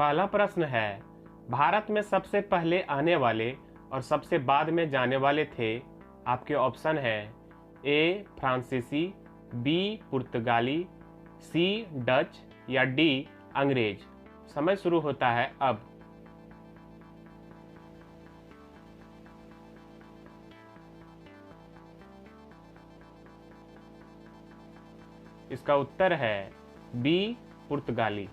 पहला प्रश्न है, भारत में सबसे पहले आने वाले और सबसे बाद में जाने वाले थे। आपके ऑप्शन है ए फ्रांसीसी, बी पुर्तगाली, सी डच या डी अंग्रेज। समय शुरू होता है अब। इसका उत्तर है बी पुर्तगाली।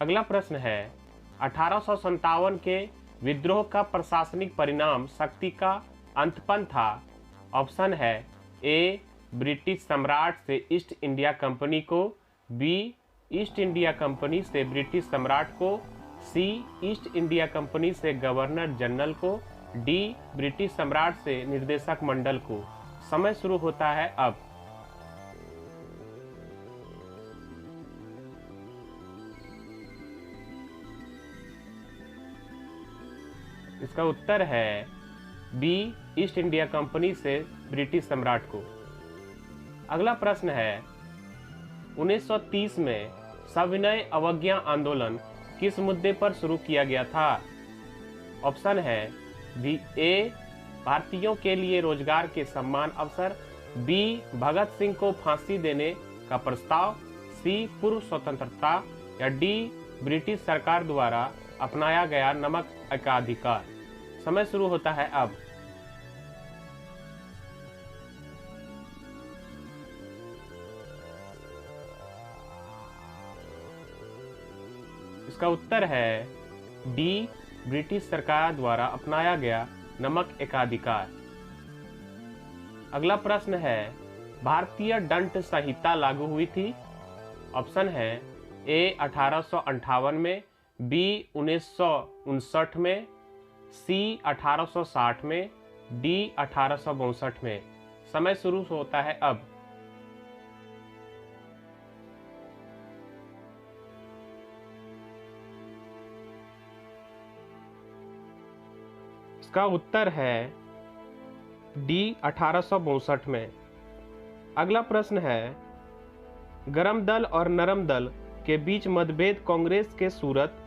अगला प्रश्न है, 1857 के विद्रोह का प्रशासनिक परिणाम शक्ति का अंतपन था। ऑप्शन है ए ब्रिटिश सम्राट से ईस्ट इंडिया कंपनी को, बी ईस्ट इंडिया कंपनी से ब्रिटिश सम्राट को, सी ईस्ट इंडिया कंपनी से गवर्नर जनरल को, डी ब्रिटिश सम्राट से निर्देशक मंडल को। समय शुरू होता है अब। इसका उत्तर है बी ईस्ट इंडिया कंपनी से ब्रिटिश सम्राट को। अगला प्रश्न है, 1930 में सविनय अवज्ञा आंदोलन किस मुद्दे पर शुरू किया गया था। ऑप्शन है बी ए भारतीयों के लिए रोजगार के समान अवसर, बी भगत सिंह को फांसी देने का प्रस्ताव, सी पूर्व स्वतंत्रता या डी ब्रिटिश सरकार द्वारा अपनाया गया नमक एकाधिकार। समय शुरू होता है अब। इसका उत्तर है डी ब्रिटिश सरकार द्वारा अपनाया गया नमक एकाधिकार। अगला प्रश्न है, भारतीय दंड संहिता लागू हुई थी। ऑप्शन है ए 1858 में, बी 1959 में, सी 1860 में, डी 1862 में। समय शुरू होता है अब। इसका उत्तर है डी 1862 में। अगला प्रश्न है, गरम दल और नरम दल के बीच मतभेद कांग्रेस के सूरत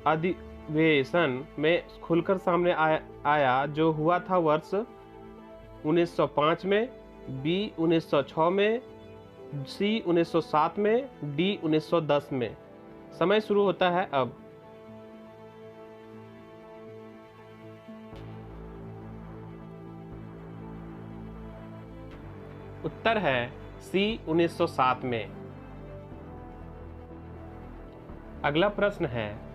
अधिवेशन में खुलकर सामने आया जो हुआ था वर्ष 1905 में, बी 1906 में, सी 1907 में, डी 1910 में। समय शुरू होता है अब। उत्तर है सी 1907 में। अगला प्रश्न है,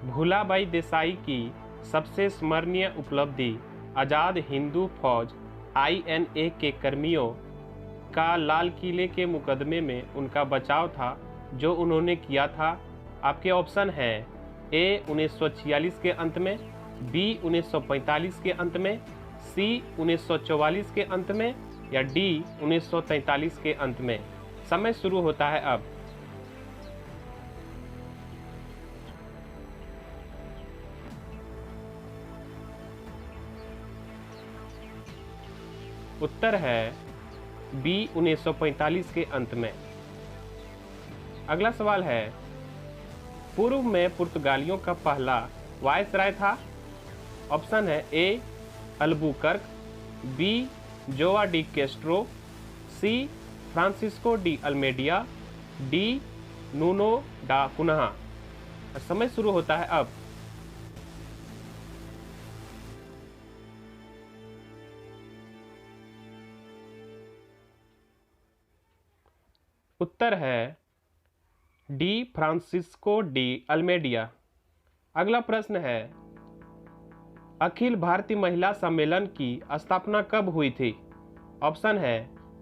भूलाबाई देसाई की सबसे स्मरणीय उपलब्धि आजाद हिंदू फौज INA के कर्मियों का लाल किले के मुकदमे में उनका बचाव था जो उन्होंने किया था। आपके ऑप्शन है ए 1946 के अंत में, बी 1945 के अंत में, सी 1944 के अंत में या डी 1943 के अंत में। समय शुरू होता है अब। उत्तर है बी 1945 के अंत में। अगला सवाल है, पूर्व में पुर्तगालियों का पहला वायसराय था। ऑप्शन है ए अल्बुकर्क, बी जोआ डी कैस्ट्रो, सी फ्रांसिस्को डी अल्मेडिया, डी नूनो डा कुन्हा। समय शुरू होता है अब। उत्तर है डी फ्रांसिस्को डी अल्मेडिया। अगला प्रश्न है, अखिल भारतीय महिला सम्मेलन की स्थापना कब हुई थी। ऑप्शन है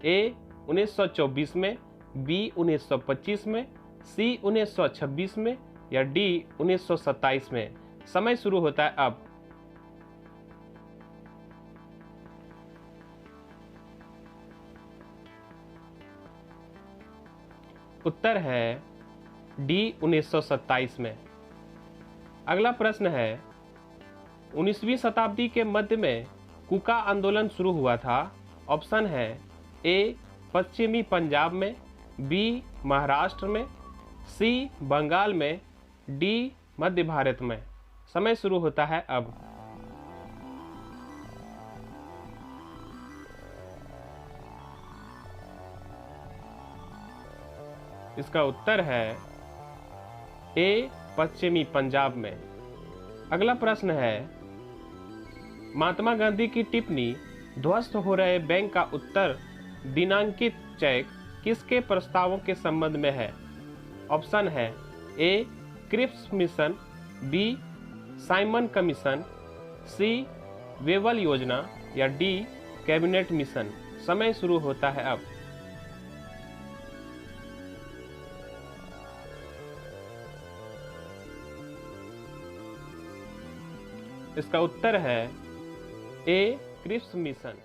ए 1924 में, बी 1925 में, सी 1926 में या डी 1927 में। समय शुरू होता है अब। उत्तर है डी 1927 में। अगला प्रश्न है, 19वीं शताब्दी के मध्य में कुका आंदोलन शुरू हुआ था। ऑप्शन है ए पश्चिमी पंजाब में, बी महाराष्ट्र में, सी बंगाल में, डी मध्य भारत में। समय शुरू होता है अब। इसका उत्तर है ए पश्चिमी पंजाब में। अगला प्रश्न है, महात्मा गांधी की टिप्पणी ध्वस्त हो रहे बैंक का उत्तर दिनांकित चेक किसके प्रस्तावों के संबंध में है? ऑप्शन है A Cripps mission, B Simon commission, C Wavell योजना या डी कैबिनेट मिशन। समय शुरू होता है अब। इसका उत्तर है ए क्रिप्स मिशन।